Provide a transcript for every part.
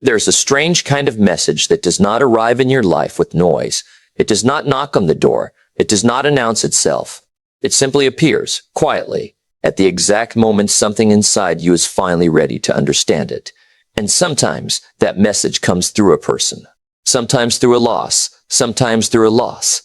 There's a strange kind of message that does not arrive in your life with noise. It does not knock on the door. It does not announce itself. It simply appears, quietly, at the exact moment something inside you is finally ready to understand it. And sometimes that message comes through a person. Sometimes through a loss. Sometimes through a loss.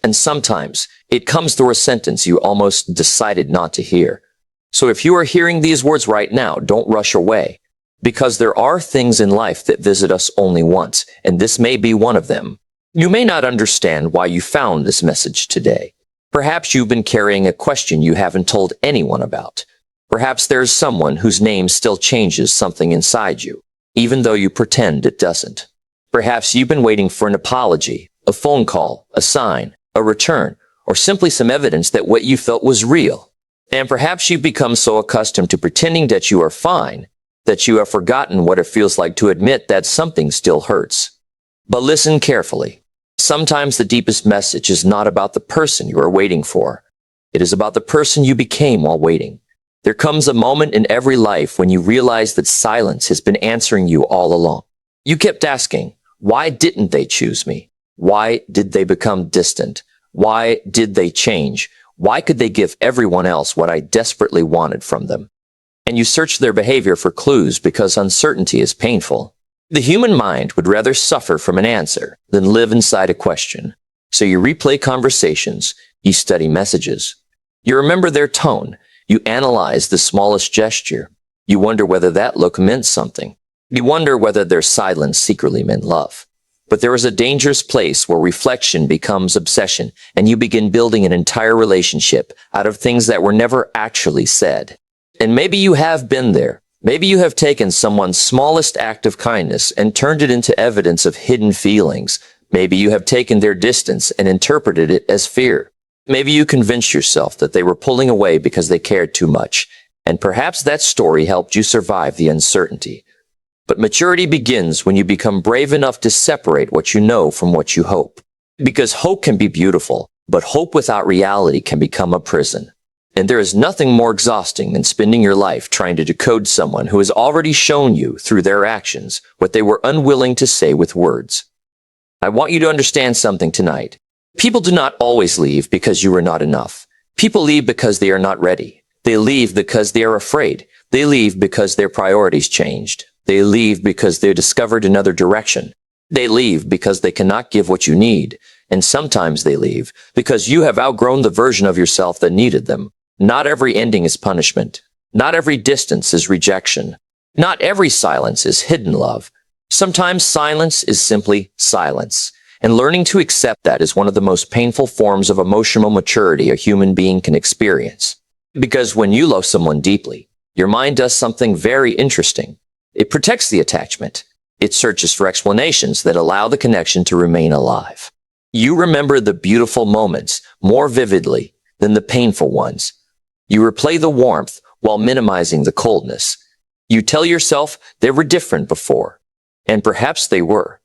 And sometimes it comes through a sentence you almost decided not to hear. So if you are hearing these words right now, don't rush away. Because there are things in life that visit us only once, and this may be one of them. You may not understand why you found this message today. Perhaps you've been carrying a question you haven't told anyone about. Perhaps there's someone whose name still changes something inside you, even though you pretend it doesn't. Perhaps you've been waiting for an apology, a phone call, a sign, a return, or simply some evidence that what you felt was real. And perhaps you've become so accustomed to pretending that you are fine, that you have forgotten what it feels like to admit that something still hurts. But listen carefully. Sometimes the deepest message is not about the person you are waiting for. It is about the person you became while waiting. There comes a moment in every life when you realize that silence has been answering you all along. You kept asking, why didn't they choose me? Why did they become distant? Why did they change? Why could they give everyone else what I desperately wanted from them? And you search their behavior for clues because uncertainty is painful. The human mind would rather suffer from an answer than live inside a question. So you replay conversations, you study messages. You remember their tone, you analyze the smallest gesture. You wonder whether that look meant something. You wonder whether their silence secretly meant love. But there is a dangerous place where reflection becomes obsession, and you begin building an entire relationship out of things that were never actually said. And maybe you have been there. Maybe you have taken someone's smallest act of kindness and turned it into evidence of hidden feelings. Maybe you have taken their distance and interpreted it as fear. Maybe you convinced yourself that they were pulling away because they cared too much. And perhaps that story helped you survive the uncertainty. But maturity begins when you become brave enough to separate what you know from what you hope. Because hope can be beautiful, but hope without reality can become a prison. And there is nothing more exhausting than spending your life trying to decode someone who has already shown you through their actions what they were unwilling to say with words. I want you to understand something tonight. People do not always leave because you are not enough. People leave because they are not ready. They leave because they are afraid. They leave because their priorities changed. They leave because they discovered another direction. They leave because they cannot give what you need. And sometimes they leave because you have outgrown the version of yourself that needed them. Not every ending is punishment. Not every distance is rejection. Not every silence is hidden love. Sometimes silence is simply silence. And learning to accept that is one of the most painful forms of emotional maturity a human being can experience. Because when you love someone deeply, your mind does something very interesting. It protects the attachment. It searches for explanations that allow the connection to remain alive. You remember the beautiful moments more vividly than the painful ones. You replay the warmth while minimizing the coldness. You tell yourself they were different before, and perhaps they were.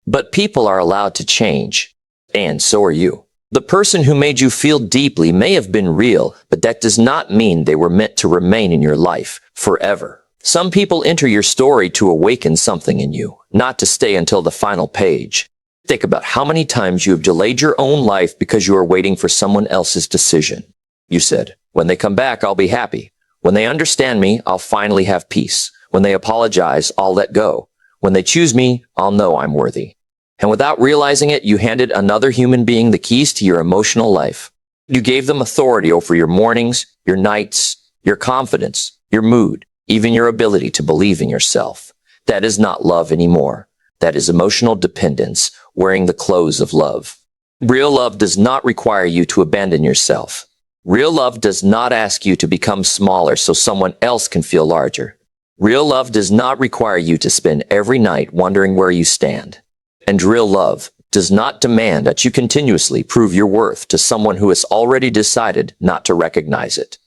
But people are allowed to change, and so are you. The person who made you feel deeply may have been real, but that does not mean they were meant to remain in your life forever. Some people enter your story to awaken something in you, not to stay until the final page. Think about how many times you have delayed your own life because you are waiting for someone else's decision. You said, when they come back, I'll be happy. When they understand me, I'll finally have peace. When they apologize, I'll let go. When they choose me, I'll know I'm worthy. And without realizing it, you handed another human being the keys to your emotional life. You gave them authority over your mornings, your nights, your confidence, your mood, even your ability to believe in yourself. That is not love anymore. That is emotional dependence, wearing the clothes of love. Real love does not require you to abandon yourself. Real love does not ask you to become smaller so someone else can feel larger. Real love does not require you to spend every night wondering where you stand. And real love does not demand that you continuously prove your worth to someone who has already decided not to recognize it.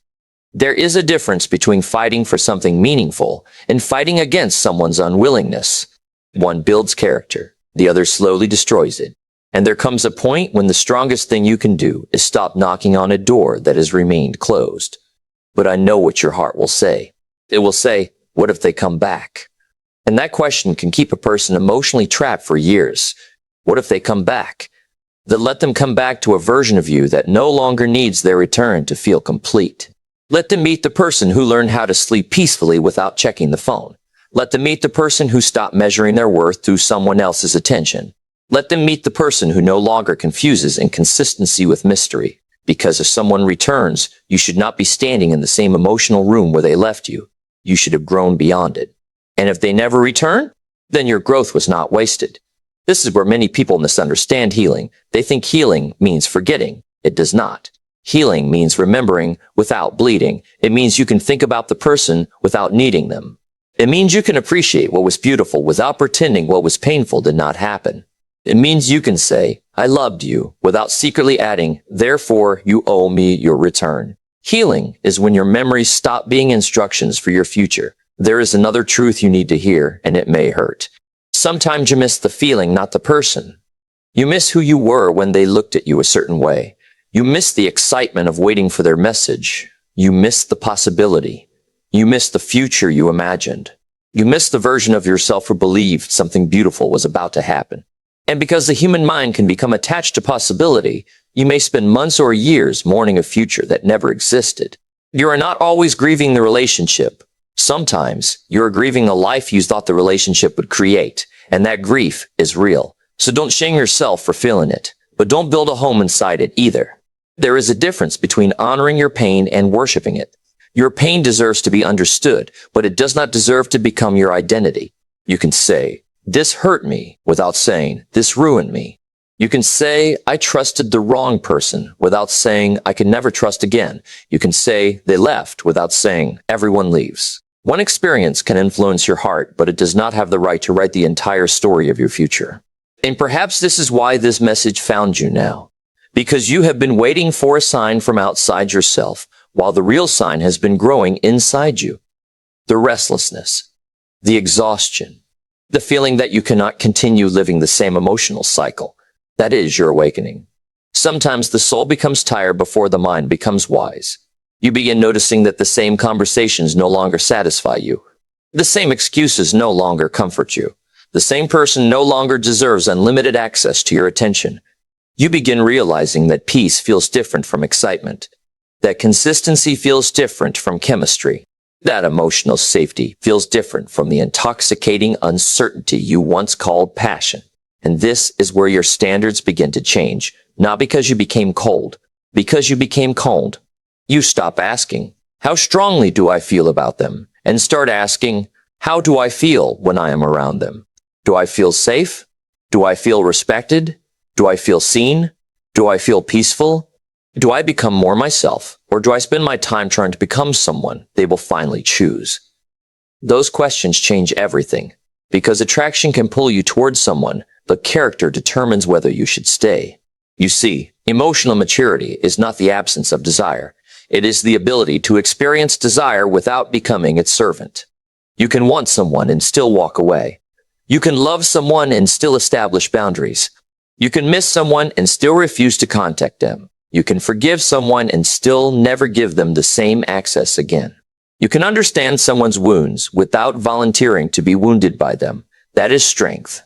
There is a difference between fighting for something meaningful and fighting against someone's unwillingness. One builds character, the other slowly destroys it. And there comes a point when the strongest thing you can do is stop knocking on a door that has remained closed. But I know what your heart will say. It will say, what if they come back? And that question can keep a person emotionally trapped for years. What if they come back? Then let them come back to a version of you that no longer needs their return to feel complete. Let them meet the person who learned how to sleep peacefully without checking the phone. Let them meet the person who stopped measuring their worth through someone else's attention. Let them meet the person who no longer confuses inconsistency with mystery. Because if someone returns, you should not be standing in the same emotional room where they left you. You should have grown beyond it. And if they never return, then your growth was not wasted. This is where many people misunderstand healing. They think healing means forgetting. It does not. Healing means remembering without bleeding. It means you can think about the person without needing them. It means you can appreciate what was beautiful without pretending what was painful did not happen. It means you can say, I loved you, without secretly adding, therefore you owe me your return. Healing is when your memories stop being instructions for your future. There is another truth you need to hear, and it may hurt. Sometimes you miss the feeling, not the person. You miss who you were when they looked at you a certain way. You miss the excitement of waiting for their message. You miss the possibility. You miss the future you imagined. You miss the version of yourself who believed something beautiful was about to happen. And because the human mind can become attached to possibility, you may spend months or years mourning a future that never existed. You are not always grieving the relationship. Sometimes you are grieving the life you thought the relationship would create, and that grief is real. So don't shame yourself for feeling it, but don't build a home inside it either. There is a difference between honoring your pain and worshiping it. Your pain deserves to be understood, but it does not deserve to become your identity. You can say, this hurt me, without saying, this ruined me. You can say, I trusted the wrong person, without saying, I can never trust again. You can say, they left, without saying, everyone leaves. One experience can influence your heart, but it does not have the right to write the entire story of your future. And perhaps this is why this message found you now. Because you have been waiting for a sign from outside yourself, while the real sign has been growing inside you. The restlessness, the exhaustion, the feeling that you cannot continue living the same emotional cycle. That is your awakening. Sometimes the soul becomes tired before the mind becomes wise. You begin noticing that the same conversations no longer satisfy you. The same excuses no longer comfort you. The same person no longer deserves unlimited access to your attention. You begin realizing that peace feels different from excitement, that consistency feels different from chemistry, that emotional safety feels different from the intoxicating uncertainty you once called passion. And this is where your standards begin to change, not because you became cold, because you became cold. You stop asking, how strongly do I feel about them? And start asking, how do I feel when I am around them? Do I feel safe? Do I feel respected? Do I feel seen? Do I feel peaceful? Do I become more myself, or do I spend my time trying to become someone they will finally choose? Those questions change everything, because attraction can pull you towards someone, but character determines whether you should stay. You see, emotional maturity is not the absence of desire. It is the ability to experience desire without becoming its servant. You can want someone and still walk away. You can love someone and still establish boundaries. You can miss someone and still refuse to contact them. You can forgive someone and still never give them the same access again. You can understand someone's wounds without volunteering to be wounded by them. That is strength.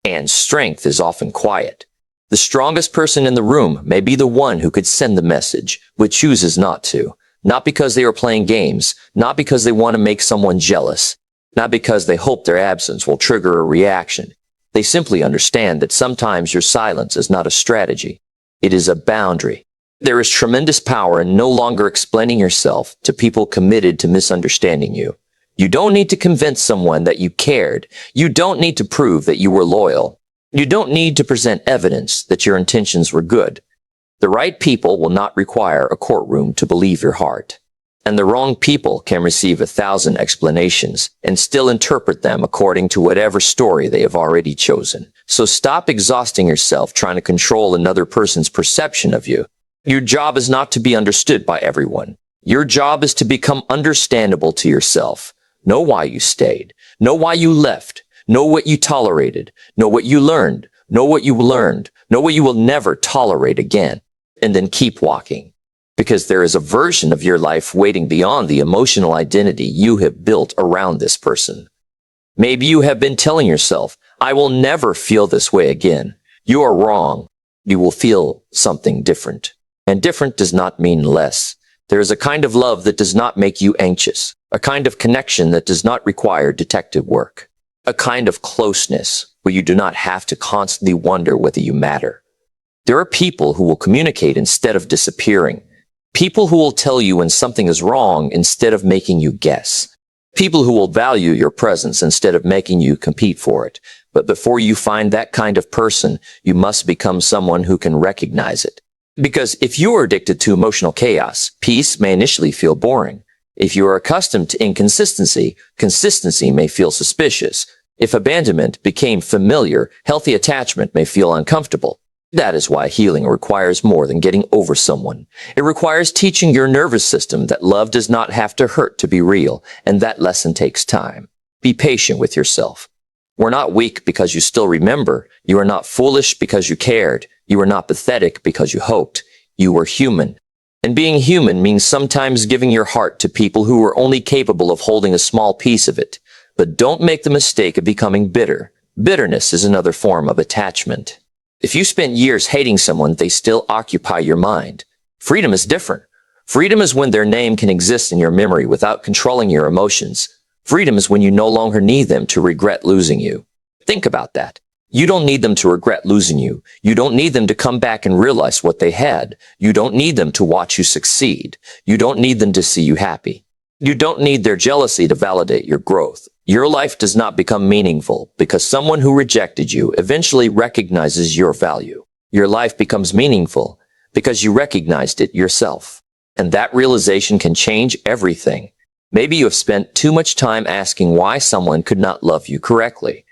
And strength is often quiet. The strongest person in the room may be the one who could send the message, but chooses not to. Not because they are playing games, not because they want to make someone jealous, not because they hope their absence will trigger a reaction. They simply understand that sometimes your silence is not a strategy. It is a boundary. There is tremendous power in no longer explaining yourself to people committed to misunderstanding you. You don't need to convince someone that you cared. You don't need to prove that you were loyal. You don't need to present evidence that your intentions were good. The right people will not require a courtroom to believe your heart. And the wrong people can receive 1,000 explanations and still interpret them according to whatever story they have already chosen. So stop exhausting yourself trying to control another person's perception of you. Your job is not to be understood by everyone. Your job is to become understandable to yourself. Know why you stayed. Know why you left. Know what you tolerated. Know what you learned. Know what you learned. Know what you will never tolerate again. And then keep walking. Because there is a version of your life waiting beyond the emotional identity you have built around this person. Maybe you have been telling yourself, I will never feel this way again. You are wrong. You will feel something different. And different does not mean less. There is a kind of love that does not make you anxious, a kind of connection that does not require detective work, a kind of closeness where you do not have to constantly wonder whether you matter. There are people who will communicate instead of disappearing, people who will tell you when something is wrong instead of making you guess, people who will value your presence instead of making you compete for it. But before you find that kind of person, you must become someone who can recognize it. Because if you are addicted to emotional chaos, peace may initially feel boring. If you are accustomed to inconsistency, consistency may feel suspicious. If abandonment became familiar, healthy attachment may feel uncomfortable. That is why healing requires more than getting over someone. It requires teaching your nervous system that love does not have to hurt to be real, and that lesson takes time. Be patient with yourself. We're not weak because you still remember. You are not foolish because you cared. You are not pathetic because you hoped. You were human. And being human means sometimes giving your heart to people who are only capable of holding a small piece of it. But don't make the mistake of becoming bitter. Bitterness is another form of attachment. If you spent years hating someone, they still occupy your mind. Freedom is different. Freedom is when their name can exist in your memory without controlling your emotions. Freedom is when you no longer need them to regret losing you. Think about that. You don't need them to regret losing you. You don't need them to come back and realize what they had. You don't need them to watch you succeed. You don't need them to see you happy. You don't need their jealousy to validate your growth. Your life does not become meaningful because someone who rejected you eventually recognizes your value. Your life becomes meaningful because you recognized it yourself. And that realization can change everything. Maybe you have spent too much time asking why someone could not love you correctly.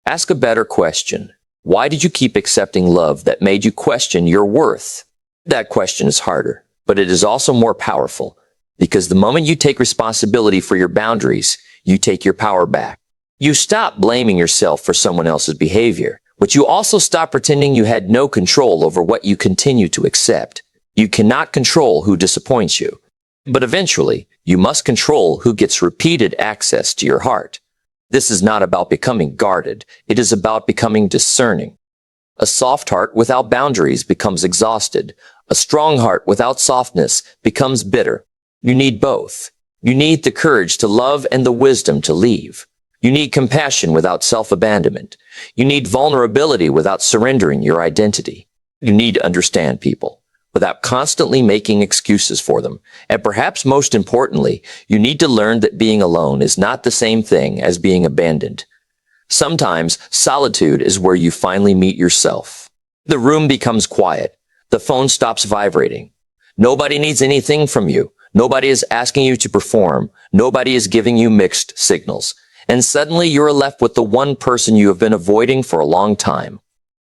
Ask a better question. Why did you keep accepting love that made you question your worth? That question is harder, but it is also more powerful. Because the moment you take responsibility for your boundaries, you take your power back. You stop blaming yourself for someone else's behavior, but you also stop pretending you had no control over what you continue to accept. You cannot control who disappoints you. But eventually, you must control who gets repeated access to your heart. This is not about becoming guarded. It is about becoming discerning. A soft heart without boundaries becomes exhausted. A strong heart without softness becomes bitter. You need both. You need the courage to love and the wisdom to leave. You need compassion without self-abandonment. You need vulnerability without surrendering your identity. You need to understand people without constantly making excuses for them. And perhaps most importantly, you need to learn that being alone is not the same thing as being abandoned. Sometimes solitude is where you finally meet yourself. The room becomes quiet. The phone stops vibrating. Nobody needs anything from you. Nobody is asking you to perform. Nobody is giving you mixed signals. And suddenly you're left with the one person you have been avoiding for a long time.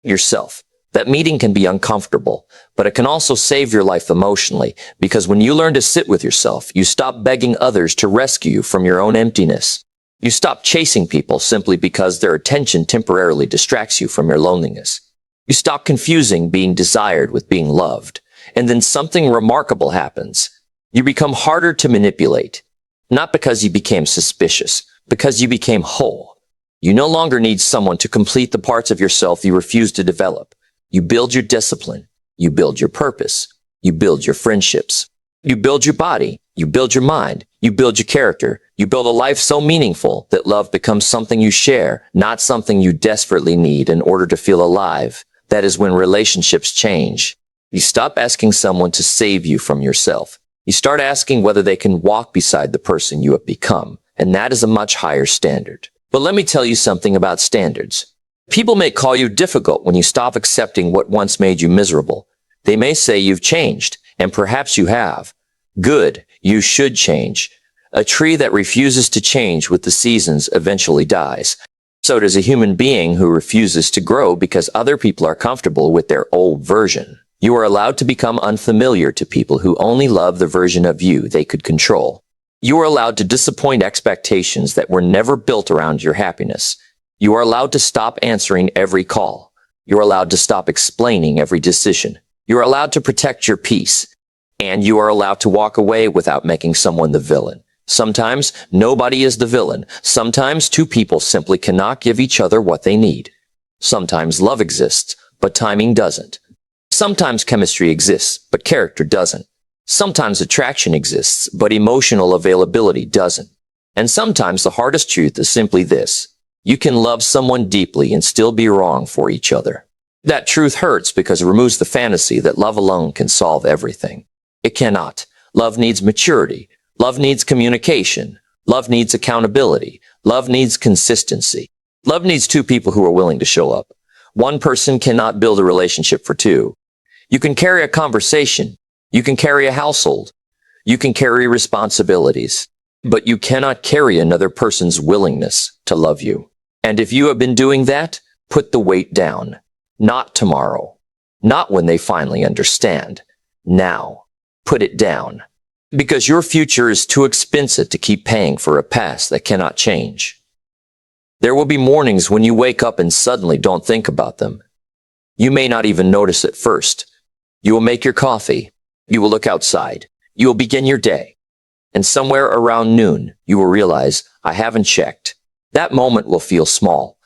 Yourself. That meeting can be uncomfortable, but it can also save your life emotionally, because when you learn to sit with yourself, you stop begging others to rescue you from your own emptiness. You stop chasing people simply because their attention temporarily distracts you from your loneliness. You stop confusing being desired with being loved. And then something remarkable happens. You become harder to manipulate, not because you became suspicious, because you became whole. You no longer need someone to complete the parts of yourself you refuse to develop. You build your discipline. You build your purpose. You build your friendships. You build your body. You build your mind. You build your character. You build a life so meaningful that love becomes something you share, not something you desperately need in order to feel alive. That is when relationships change. You stop asking someone to save you from yourself. You start asking whether they can walk beside the person you have become, and that is a much higher standard. But let me tell you something about standards. People may call you difficult when you stop accepting what once made you miserable. They may say you've changed, and perhaps you have. Good, you should change. A tree that refuses to change with the seasons eventually dies. So does a human being who refuses to grow because other people are comfortable with their old version. You are allowed to become unfamiliar to people who only love the version of you they could control. You are allowed to disappoint expectations that were never built around your happiness. You are allowed to stop answering every call. You are allowed to stop explaining every decision. You are allowed to protect your peace. And you are allowed to walk away without making someone the villain. Sometimes nobody is the villain. Sometimes two people simply cannot give each other what they need. Sometimes love exists, but timing doesn't. Sometimes chemistry exists, but character doesn't. Sometimes attraction exists, but emotional availability doesn't. And sometimes the hardest truth is simply this: you can love someone deeply and still be wrong for each other. That truth hurts because it removes the fantasy that love alone can solve everything. It cannot. Love needs maturity. Love needs communication. Love needs accountability. Love needs consistency. Love needs two people who are willing to show up. One person cannot build a relationship for two. You can carry a conversation. You can carry a household. You can carry responsibilities. But you cannot carry another person's willingness to love you. And if you have been doing that, put the weight down. Not tomorrow. Not when they finally understand. Now. Put it down. Because your future is too expensive to keep paying for a past that cannot change. There will be mornings when you wake up and suddenly don't think about them. You may not even notice at first. You will make your coffee. You will look outside. You will begin your day. And somewhere around noon, you will realize, I haven't checked. That moment will feel small,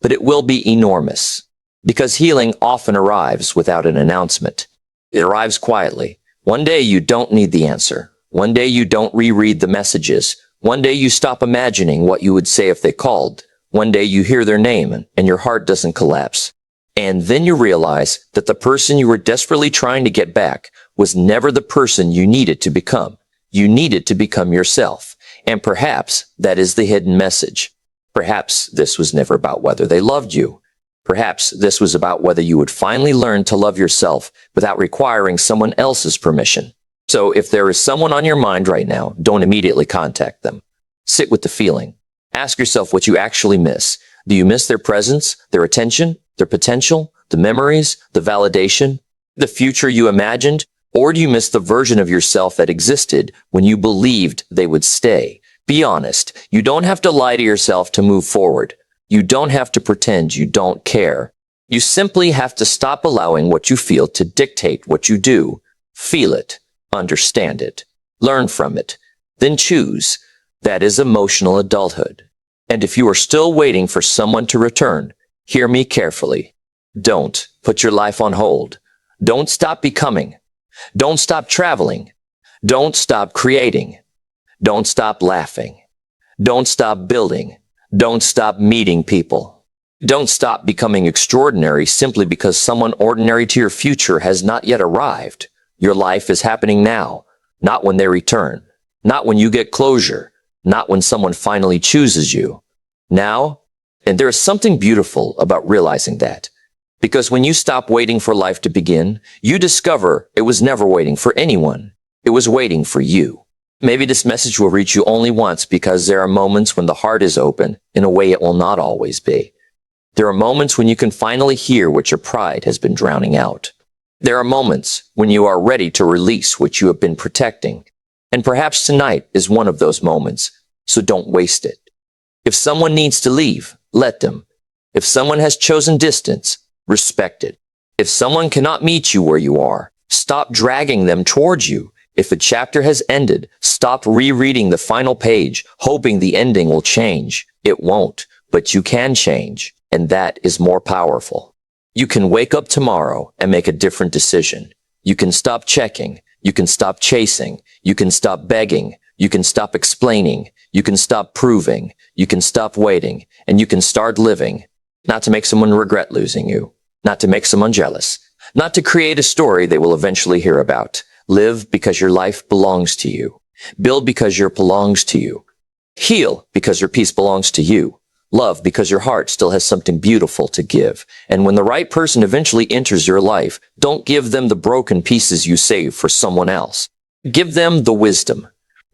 but it will be enormous. Because healing often arrives without an announcement. It arrives quietly. One day you don't need the answer. One day you don't reread the messages. One day you stop imagining what you would say if they called. One day you hear their name and your heart doesn't collapse. And then you realize that the person you were desperately trying to get back was never the person you needed to become. You needed to become yourself. And perhaps that is the hidden message. Perhaps this was never about whether they loved you. Perhaps this was about whether you would finally learn to love yourself without requiring someone else's permission. So if there is someone on your mind right now, don't immediately contact them. Sit with the feeling. Ask yourself what you actually miss. Do you miss their presence, their attention, their potential, the memories, the validation, the future you imagined? Or do you miss the version of yourself that existed when you believed they would stay? Be honest. You don't have to lie to yourself to move forward. You don't have to pretend you don't care. You simply have to stop allowing what you feel to dictate what you do. Feel it. Understand it. Learn from it. Then choose. That is emotional adulthood. And if you are still waiting for someone to return, hear me carefully. Don't put your life on hold. Don't stop becoming. Don't stop traveling. Don't stop creating. Don't stop laughing. Don't stop building. Don't stop meeting people. Don't stop becoming extraordinary simply because someone ordinary to your future has not yet arrived. Your life is happening now, not when they return, not when you get closure, not when someone finally chooses you. Now, and there is something beautiful about realizing that. Because when you stop waiting for life to begin, you discover it was never waiting for anyone. It was waiting for you. Maybe this message will reach you only once because there are moments when the heart is open in a way it will not always be. There are moments when you can finally hear what your pride has been drowning out. There are moments when you are ready to release what you have been protecting. And perhaps tonight is one of those moments, so don't waste it. If someone needs to leave, let them. If someone has chosen distance, respect it. If someone cannot meet you where you are, stop dragging them towards you. If a chapter has ended, stop rereading the final page, hoping the ending will change. It won't, but you can change, and that is more powerful. You can wake up tomorrow and make a different decision. You can stop checking. You can stop chasing. You can stop begging. You can stop explaining. You can stop proving. You can stop waiting, and you can start living. Not to make someone regret losing you. Not to make someone jealous. Not to create a story they will eventually hear about. Live because your life belongs to you. Build because your belongs to you. Heal because your peace belongs to you. Love because your heart still has something beautiful to give. And when the right person eventually enters your life, don't give them the broken pieces you saved for someone else. Give them the wisdom.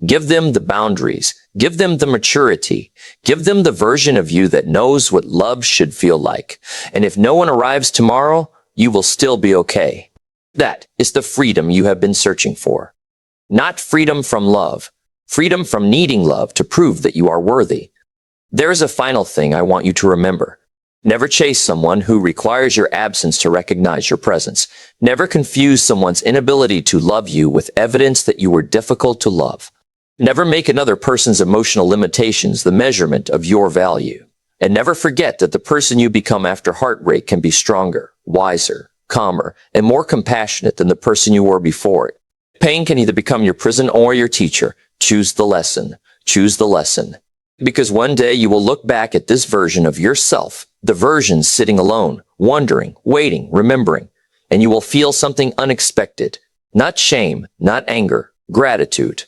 Give them the boundaries. Give them the maturity. Give them the version of you that knows what love should feel like. And if no one arrives tomorrow, you will still be okay. That is the freedom you have been searching for. Not freedom from love. Freedom from needing love to prove that you are worthy. There is a final thing I want you to remember. Never chase someone who requires your absence to recognize your presence. Never confuse someone's inability to love you with evidence that you were difficult to love. Never make another person's emotional limitations the measurement of your value. And never forget that the person you become after heartbreak can be stronger, wiser, calmer, and more compassionate than the person you were before it. Pain can either become your prison or your teacher. Choose the lesson. Choose the lesson. Because one day you will look back at this version of yourself, the version sitting alone, wondering, waiting, remembering, and you will feel something unexpected. Not shame, not anger, gratitude.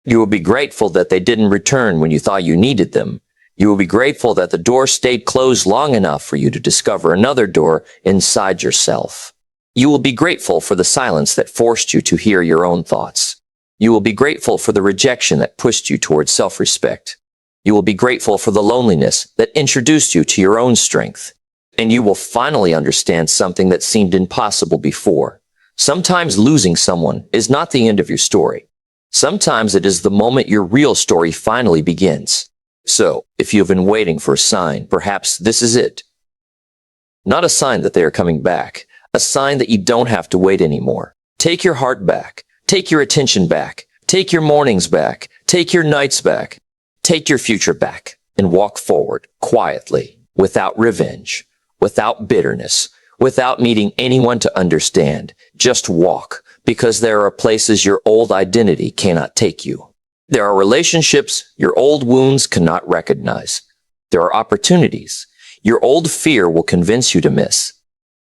You will be grateful that they didn't return when you thought you needed them. You will be grateful that the door stayed closed long enough for you to discover another door inside yourself. You will be grateful for the silence that forced you to hear your own thoughts. You will be grateful for the rejection that pushed you towards self-respect. You will be grateful for the loneliness that introduced you to your own strength. And you will finally understand something that seemed impossible before. Sometimes losing someone is not the end of your story. Sometimes it is the moment your real story finally begins. So, if you have been waiting for a sign, perhaps this is it. Not a sign that they are coming back. A sign that you don't have to wait anymore. Take your heart back. Take your attention back. Take your mornings back. Take your nights back. Take your future back and walk forward quietly, without revenge, without bitterness, without needing anyone to understand. Just walk, because there are places your old identity cannot take you. There are relationships your old wounds cannot recognize. There are opportunities your old fear will convince you to miss.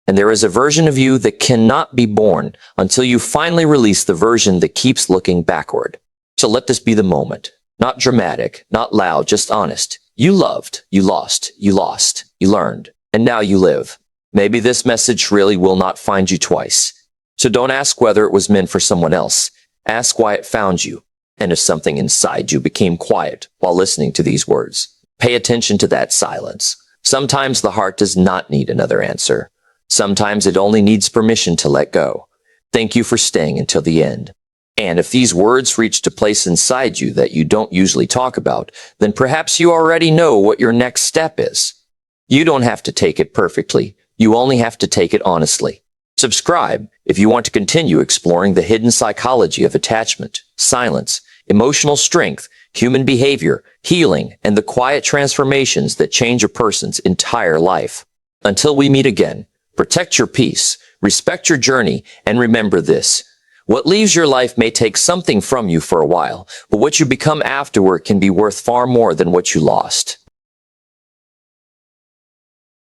And there is a version of you that cannot be born until you finally release the version that keeps looking backward. So let this be the moment. Not dramatic, not loud, just honest. You loved, you lost, you learned, and now you live. Maybe this message really will not find you twice. So don't ask whether it was meant for someone else. Ask why it found you. And if something inside you became quiet while listening to these words, pay attention to that silence. Sometimes the heart does not need another answer. Sometimes it only needs permission to let go. Thank you for staying until the end. And if these words reached a place inside you that you don't usually talk about, then perhaps you already know what your next step is. You don't have to take it perfectly. You only have to take it honestly. Subscribe if you want to continue exploring the hidden psychology of attachment, silence, emotional strength, human behavior, healing, and the quiet transformations that change a person's entire life. Until we meet again, protect your peace, respect your journey, and remember this. What leaves your life may take something from you for a while, but what you become afterward can be worth far more than what you lost.